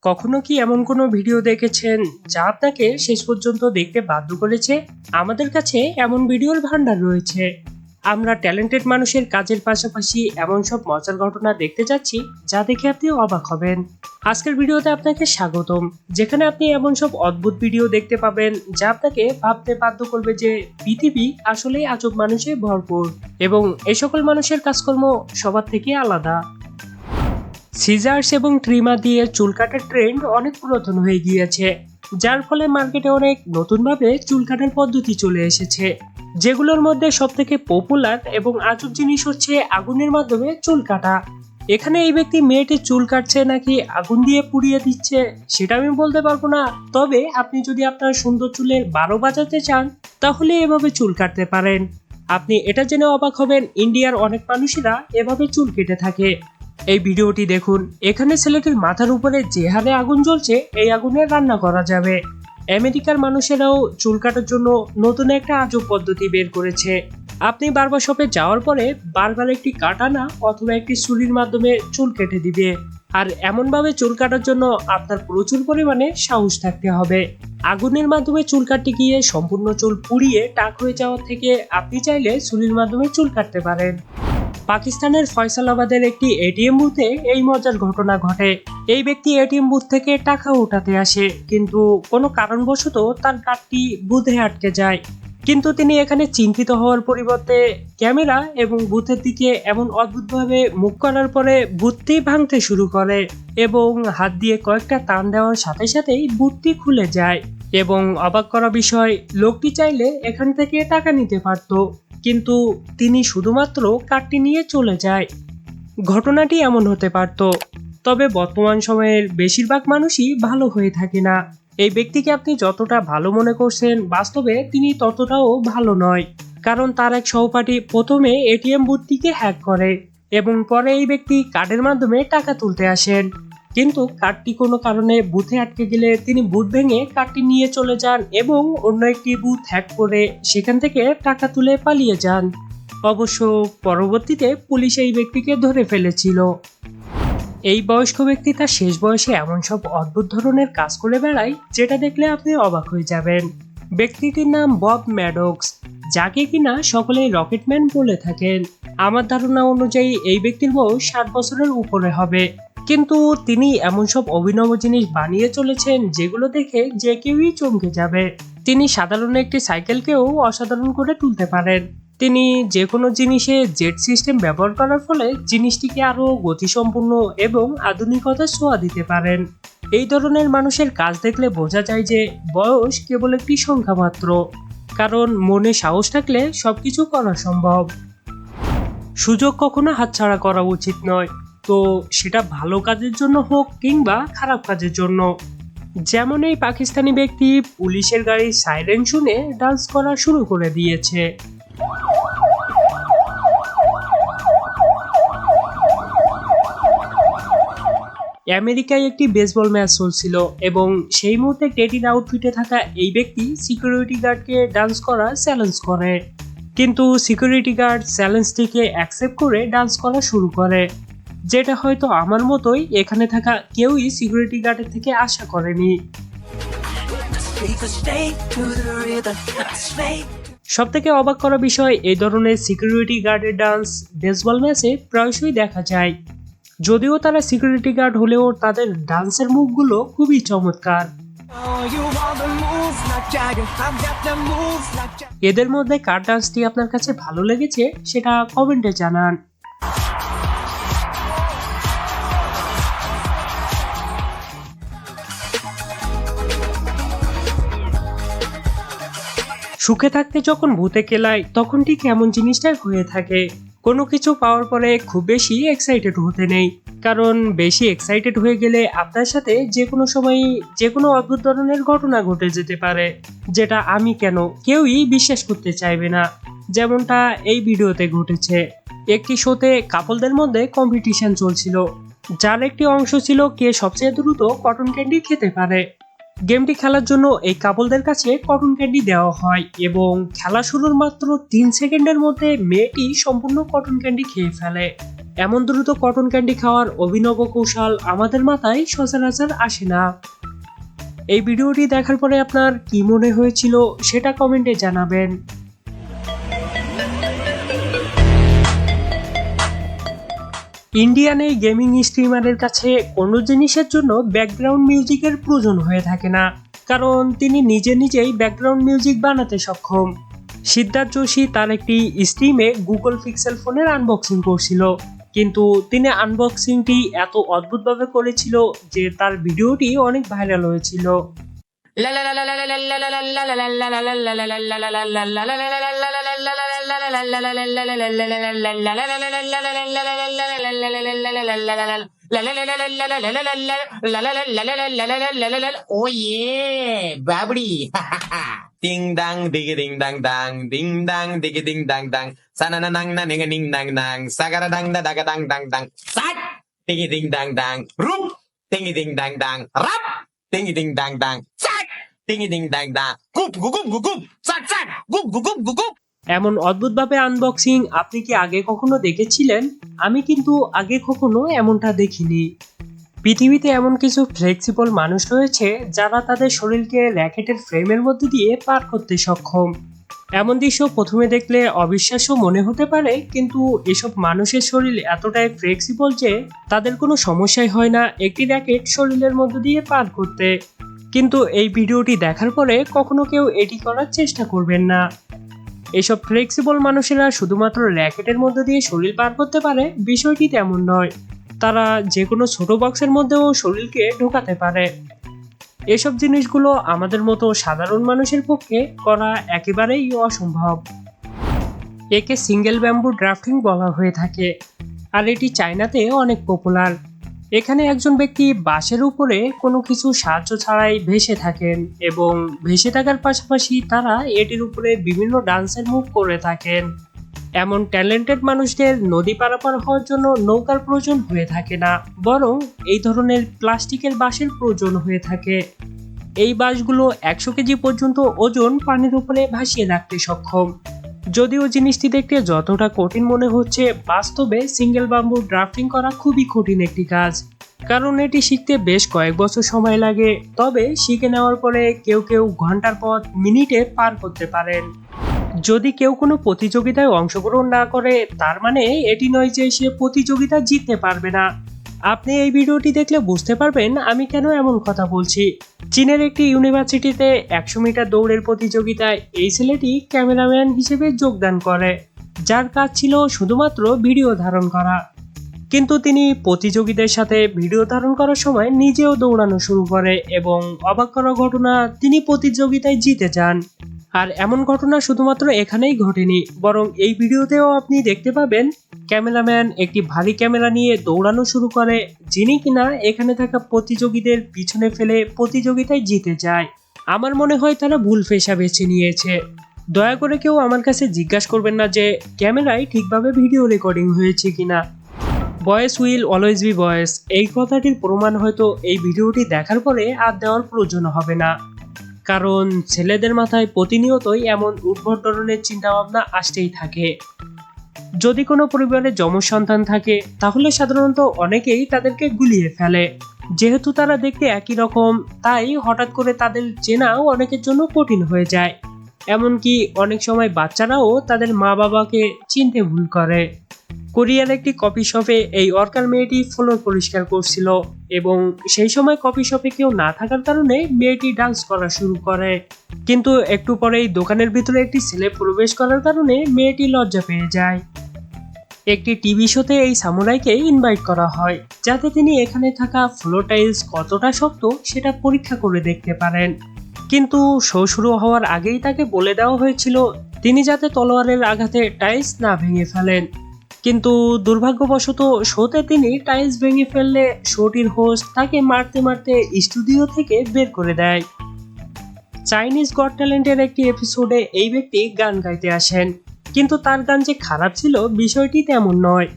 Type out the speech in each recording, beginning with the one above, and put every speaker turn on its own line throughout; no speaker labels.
কখনো কি এমন কোনো ভিডিও দেখেছেন যা আপনাকে শেষ পর্যন্ত দেখতে বাধ্য করেছে? আমাদের কাছে এমন ভিডিওর ভান্ডার রয়েছে। আমরা ট্যালেন্টেড মানুষের কাজের পাশাপাশি এমন সব মজার ঘটনা দেখতে যাচ্ছি যা দেখে আপনি অবাক হবেন। আজকের ভিডিওতে আপনাকে স্বাগতম, যেখানে আপনি এমন সব অদ্ভুত ভিডিও দেখতে পাবেন যা আপনাকে ভাবতে বাধ্য করবে যে পৃথিবী আসলেই আজব মানুষে ভরপুর এবং এই সকল মানুষের কাজকর্ম সবার থেকে আলাদা। সিজার্স এবং ট্রিমার দিয়ে চুল কাটার ট্রেন্ড অনেক পুরাতন হয়ে গিয়েছে, যার ফলে মার্কেটে অনেক নতুনভাবে চুল কাটার পদ্ধতি চলে এসেছে, যেগুলোর মধ্যে সবথেকে পপুলার এবং আজব জিনিস হচ্ছে আগুনের মাধ্যমে চুল কাটা। এখানে এই ব্যক্তি মেয়েটির চুল কাটছে নাকি আগুন দিয়ে পুড়িয়ে দিচ্ছে সেটা আমি বলতে পারবো না, তবে আপনি যদি আপনার সুন্দর চুলের 12 বাজাতে চান তাহলে এভাবে চুল কাটতে পারেন। আপনি এটা জেনে অবাক হবেন, ইন্ডিয়ার অনেক মানুষেরা এভাবে চুল কেটে থাকে। এই ভিডিওটি দেখুন, এখানে ছেলেটির মাথার উপরে যে হারে আগুন জ্বলছে এই আগুনে রান্না করা যাবে। আমেরিকার মানুষেরাও চুল কাটার জন্য নতুন একটা আজব পদ্ধতি বের করেছে। আপনি বারবার শপে যাওয়ার পরে বারবার একটি কাটানা অথবা একটি ছুরির মাধ্যমে চুল কেটে দিবে, আর এমনভাবে চুল কাটার জন্য আপনার প্রচুর পরিমাণে সাহস থাকতে হবে। আগুনের মাধ্যমে চুল কাটতে গিয়ে সম্পূর্ণ চুল পুড়িয়ে টাক হয়ে যাওয়ার থেকে আপনি চাইলে ছুরির মাধ্যমে চুল কাটতে পারেন। পাকিস্তানের ফয়সালাবাদের একটি এটিএম বুথে এই মজার ঘটনা ঘটে। এই ব্যক্তি এটিএম বুথ থেকে টাকা উঠাতে আসে, কিন্তু কোনো কারণবশত তার কার্ডটি বুথে আটকে যায়। কিন্তু তিনি এখানে চিন্তিত হওয়ার পরিবর্তে ক্যামেরা এবং বুথের দিকে এমন অদ্ভুতভাবে মুখ করার পরে বুথটি ভাঙতে শুরু করে এবং হাত দিয়ে কয়েকটা টান দেওয়ার সাথে সাথেই বুথটি খুলে যায়। এবং অবাক করা বিষয়, লোকটি চাইলে এখান থেকে টাকা নিতে পারত, কিন্তু তিনি শুধুমাত্র কার্ডটি নিয়ে চলে যায়। ঘটনাটি এমন হতে পারত, তবে বর্তমান সময়ের বেশিরভাগ মানুষই ভালো হয়ে থাকে না। এই ব্যক্তিকে আপনি যতটা ভালো মনে করছেন, বাস্তবে তিনি ততটাও ভালো নয়, কারণ তার এক সহপাঠী প্রথমে এটিএম বুথটিকে হ্যাক করে এবং পরে এই ব্যক্তি কার্ডের মাধ্যমে টাকা তুলতে আসেন। কিন্তু কার্ডটি কোনো কারণে বুথে আটকে গেলে তিনি বুথ ভেঙে কার্ডটি নিয়ে চলে যান এবং অন্য একটি বুথ হ্যাক করে সেখান থেকে টাকা তুলে পালিয়ে যান। অবশ্য পরবর্তীতে পুলিশ এই ব্যক্তিকে ধরে ফেলেছিল। এই বয়স্ক ব্যক্তি তার শেষ বয়সে এমন সব অদ্ভুত ধরনের কাজ করে বেড়ায় যেটা দেখলে আপনি অবাক হয়ে যাবেন। ব্যক্তিটির নাম বব ম্যাডক্স, যাকে কিনা সকলেই রকেটম্যান বলে থাকেন। আমার ধারণা অনুযায়ী এই ব্যক্তির বয়স 60 বছরের উপরে হবে, কিন্তু তিনি এমন সব অভিনব জিনিস বানিয়ে চলেছেন যেগুলো দেখে যে কেউই চমকে যাবে। তিনি সাধারণ একটি সাইকেলকেও অসাধারণ করে তুলতে পারেন। তিনি যে কোনো জিনিসে জেট সিস্টেম ব্যবহার করার ফলে জিনিসটিকে আরো গতিসম্পন্ন এবং আধুনিকতার ছোঁয়া দিতে পারেন। এই ধরনের মানুষের কাজ দেখলে বোঝা যায় যে বয়স কেবল একটি সংখ্যা মাত্র, কারণ মনে সাহস থাকলে সবকিছু করা সম্ভব। সুযোগ কখনো হাতছাড়া করা উচিত নয়, তো সেটা ভালো কাজের জন্য হোক কিংবা খারাপ কাজের জন্য। যেমন এই পাকিস্তানি ব্যক্তি পুলিশের গাড়ির সাইরেন শুনে ডান্স করা শুরু করে দিয়েছে। আমেরিকায় একটি বেসবল ম্যাচ চলছিল এবং সেই মুহূর্তে টেডির আউটফিটে থাকা এই ব্যক্তি সিকিউরিটি গার্ডকে ডান্স করা চ্যালেঞ্জ করে, কিন্তু সিকিউরিটি গার্ড চ্যালেঞ্জটিকে অ্যাকসেপ্ট করে ডান্স করা শুরু করে, যেটা হয়তো আমার মতোই এখানে থাকা কেউই সিকিউরিটি গার্ডের থেকে আশা করেনি। সবথেকে অবাক করা বিষয়, এই ধরনের সিকিউরিটি গার্ডের ডান্স বেসবল ম্যাচে প্রায়শই দেখা যায়। যদিও তারা সিকিউরিটি গার্ড হলেও তাদের ডান্সের মুভগুলো খুবই চমৎকার। এদের মধ্যে কার ডান্সটি আপনার কাছে ভালো লেগেছে সেটা কমেন্টে জানান। সুখে থাকতে যখন ভূতে কেলায় তখন ঠিক এমন জিনিসটাই হয়ে থাকে। কোনো কিছু পাওয়ার পরে খুব বেশি এক্সাইটেড হতে নেই, কারণ বেশি এক্সাইটেড হয়ে গেলে আপনার সাথে যে কোনো সময় যে কোনো অদ্ভুত ধরনের ঘটনা ঘটে যেতে পারে, যেটা আমি কেন কেউই বিশ্বাস করতে চাইবে না, যেমনটা এই ভিডিওতে ঘটেছে। একটি শোতে কাপলদের মধ্যে কম্পিটিশন চলছিল, যার একটি অংশ ছিল কে সবচেয়ে দ্রুত কটন ক্যান্ডি খেতে পারে। গেমটি খেলার জন্য এই কাপলদের কাছে কটন ক্যান্ডি দেওয়া হয় এবং খেলা শুরুর মাত্র 3 সেকেন্ডের মধ্যে মেয়েটি সম্পূর্ণ কটন ক্যান্ডি খেয়ে ফেলে। এমন দ্রুত কটন ক্যান্ডি খাওয়ার অভিনব কৌশল আমাদের মাথায় সচরাচর আসে না। এই ভিডিওটি দেখার পরে আপনার কি মনে হয়েছিল সেটা কমেন্টে জানাবেন। ইন্ডিয়ান এই গেমিং স্ট্রিমারের কাছে কোনো জিনিসের জন্য ব্যাকগ্রাউন্ড মিউজিকের প্রয়োজন হয়ে থাকে না, কারণ তিনি নিজেই ব্যাকগ্রাউন্ড মিউজিক বানাতে সক্ষম। সিদ্ধার্থ যোশী তার একটি স্ট্রিমে গুগল পিক্সেল ফোনের আনবক্সিং করছিল, কিন্তু তিনি আনবক্সিংটি এত অদ্ভুতভাবে করেছিল যে তার ভিডিওটি অনেক ভাইরাল হয়েছিল।
Oh yeah, babdi. Ding dang diggy ding dang dang ding dang diggy ding dang dang sanana nang na ning ning nang nang sagara dang da daga dang dang dang sat diggy ding dang dang rup dingy ding dang dang rap dingy ding dang dang sat dingy ding dang dang gup gup gup gup sat sat gup gup gup gup.
এমন অদ্ভুতভাবে unboxing আপনি কি আগে কখনো দেখেছিলেন? আমি কিন্তু আগে কখনো এমনটা দেখিনি। পৃথিবীতে এমন কিছু ফ্লেক্সিবল মানুষ রয়েছে যারা তাদের শরীরকে র্যাকেটের ফ্রেমের মধ্যে দিয়ে পার করতে সক্ষম। এমন দৃশ্য প্রথমে দেখলে অবিশ্বাস্য মনে হতে পারে, কিন্তু এসব মানুষের শরীর এতটাই ফ্লেক্সিবল যে তাদের কোনো সমস্যাই হয় না একটি র্যাকেট শরীরের মধ্যে দিয়ে পার করতে। কিন্তু এই ভিডিওটি দেখার পরে কখনো কেউ এটি করার চেষ্টা করবেন না। এসব ফ্লেক্সিবল মানুষেরা শুধুমাত্র র্যাকেটের মধ্যে দিয়ে শরীর পার করতে পারে বিষয়টি তেমন নয়, তারা যে কোনো ছোট বক্সের মধ্যেও শরীরকে ঢোকাতে পারে। এসব জিনিসগুলো আমাদের মতো সাধারণ মানুষের পক্ষে করা একেবারেই অসম্ভব। একে সিঙ্গেল ব্যাম্বু ড্রাফটিং বলা হয়ে থাকে, আর এটি চায়নাতে অনেক পপুলার। এখানে একজন ব্যক্তি বাঁশের উপরে কোনো কিছু সাহায্য ছাড়াই ভেসে থাকেন, এবং ভেসে থাকার পাশাপাশি তারা এটির উপরে বিভিন্ন ডান্সের মুভ করে থাকেন। এমন ট্যালেন্টেড মানুষদের নদী পারাপার হওয়ার জন্য নৌকার প্রয়োজন হয়ে থাকে না, বরং এই ধরনের প্লাস্টিকের বাঁশের প্রয়োজন হয়ে থাকে। এই বাঁশগুলো 100 কেজি পর্যন্ত ওজন পানির উপরে ভাসিয়ে রাখতে সক্ষম। যদিও জিনিসটি দেখতে যতটা কঠিন মনে হচ্ছে, বাস্তবে সিঙ্গেল বাম্বু ড্রাফটিং করা খুবই কঠিন একটি কাজ, কারণ এটি শিখতে বেশ কয়েক বছর সময় লাগে। তবে শিখে নেওয়ার পরে কেউ কেউ ঘন্টার পর মিনিটে পার করতে পারেন। যদি কেউ কোনো প্রতিযোগিতায় অংশগ্রহণ না করে, তার মানে এটি নয় যে সে প্রতিযোগিতা জিততে পারবে না। আপনি এই ভিডিওটি দেখলে বুঝতে পারবেন আমি কেন এমন কথা বলছি। চীনের একটি ইউনিভার্সিটিতে 100 মিটার দৌড়ের প্রতিযোগিতায় এই ছেলেটি ক্যামেরাম্যান হিসেবে যোগদান করে, যার কাজ ছিল শুধুমাত্র ভিডিও ধারণ করা। কিন্তু তিনি প্রতিযোগীদের সাথে ভিডিও ধারণ করার সময় নিজেও দৌড়ানো শুরু করে, এবং অবাক করা ঘটনা, তিনি প্রতিযোগিতায় জিতে যান। আর এমন ঘটনা শুধুমাত্র এখানেই ঘটেনি, বরং এই ভিডিওতেও আপনি দেখতে পাবেন ক্যামেরাম্যান একটি ভারী ক্যামেরা নিয়ে দৌড়ানো শুরু করে, যিনি কিনা এখানে থাকা প্রতিযোগীদের পিছনে ফেলে প্রতিযোগিতায় জিতে যায়। আমার মনে হয় তারা ভুল পেশা বেছে নিয়েছে। দয়া করে কেউ আমার কাছে জিজ্ঞাসা করবেন না যে ক্যামেরায় ঠিকভাবে ভিডিও রেকর্ডিং হয়েছে কিনা। বয়েস উইল অলওয়েজ বি বয়েস, এই কথাটির প্রমাণ হয়তো এই ভিডিওটি দেখার পরে আর দেওয়ার প্রয়োজন হবে না, কারণ ছেলেদের মাথায় প্রতিনিয়তই এমন উদ্ভট ধরনের চিন্তাভাবনা আসতেই থাকে। যদি কোনো পরিবারে যমজ সন্তান থাকে, তাহলে সাধারণত অনেকেই তাদেরকে গুলিয়ে ফেলে। যেহেতু তারা দেখতে একই রকম, তাই হঠাৎ করে তাদের চেনাও অনেকের জন্য কঠিন হয়ে যায়। এমনকি অনেক সময় বাচ্চারাও তাদের মা বাবাকে চিনতে ভুল করে। কোরিয়ার একটি কফি শপে এই অর্কার মেয়েটি ফ্লোর পরিষ্কার করছিল, এবং সেই সময় কফি শপে কেউ না থাকার কারণে মেয়েটি ডান্স করা শুরু করে। কিন্তু একটু পরেই দোকানের ভিতরে একটি ছেলে প্রবেশ করার কারণে মেয়েটি লজ্জা পেয়ে যায়। একটি টিভি শোতে এই সামুরাইকে ইনভাইট করা হয়, যাতে তিনি এখানে থাকা ফ্লোর টাইলস কতটা শক্ত সেটা পরীক্ষা করে দেখতে পারেন। কিন্তু শো শুরু হওয়ার আগেই তাকে বলে দেওয়া হয়েছিল তিনি যাতে তলোয়ারের আঘাতে টাইলস না ভেঙে ফেলেন। কিন্তু দুর্ভাগ্যবশত শোতে তিনি টাইলস ভেঙে ফেললে শোটির হোস্ট তাকে মারতে মারতে স্টুডিও থেকে বের করে দেয়। চাইনিজ গট ট্যালেন্টের একটি এপিসোডে এই ব্যক্তি গান গাইতে আসেন, কিন্তু তার গান যে খারাপ ছিল বিষয়টি তেমন নয়।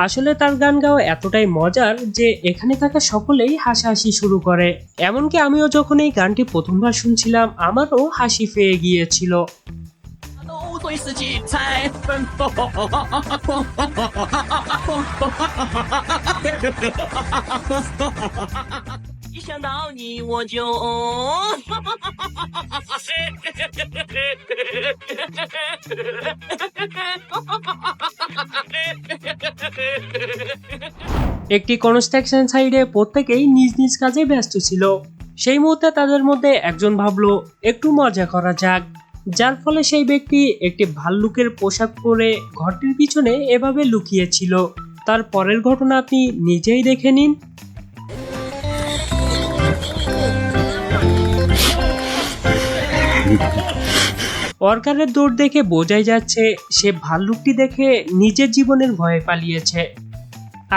আসলে তার গান গাওয়া এতটাই মজার যে এখানে থাকা সকলেই হাসাহাসি শুরু করে। এমনকি আমিও যখন এই গানটি প্রথমবার শুনছিলাম, আমারও হাসি পেয়ে গিয়েছিল।
威士忌才奔波。一想到你我就。
একটি কনস্ট্রাকশন সাইটে প্রত্যেকেই নিজ নিজ কাজে ব্যস্ত ছিল। সেই মুহূর্তে তাদের মধ্যে একজন ভাবলো একটু মজা করা যাক, যার ফলে সেই ব্যক্তি একটি ভাল্লুকের পোশাক পরে ঘরটির পিছনে এভাবে লুকিয়েছিল। তার পরের ঘটনা আপনি নিজেই দেখে নিন। অর্কারের দৌড় দেখে বোঝাই যাচ্ছে সে ভাল্লুকটি দেখে নিজের জীবনের ভয়ে পালিয়েছে।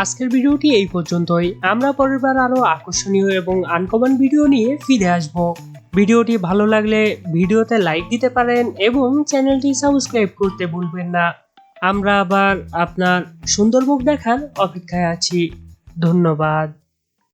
আজকের ভিডিওটি এই পর্যন্তই। আমরা পরের বার আরো আকর্ষণীয় এবং আনকমন ভিডিও নিয়ে ফিরে আসব। ভিডিওটি ভালো লাগলে ভিডিওতে লাইক দিতে পারেন এবং চ্যানেলটি সাবস্ক্রাইব করতে ভুলবেন না। আমরা আবার আপনার সুন্দর মুখ দেখার অপেক্ষায় আছি। ধন্যবাদ।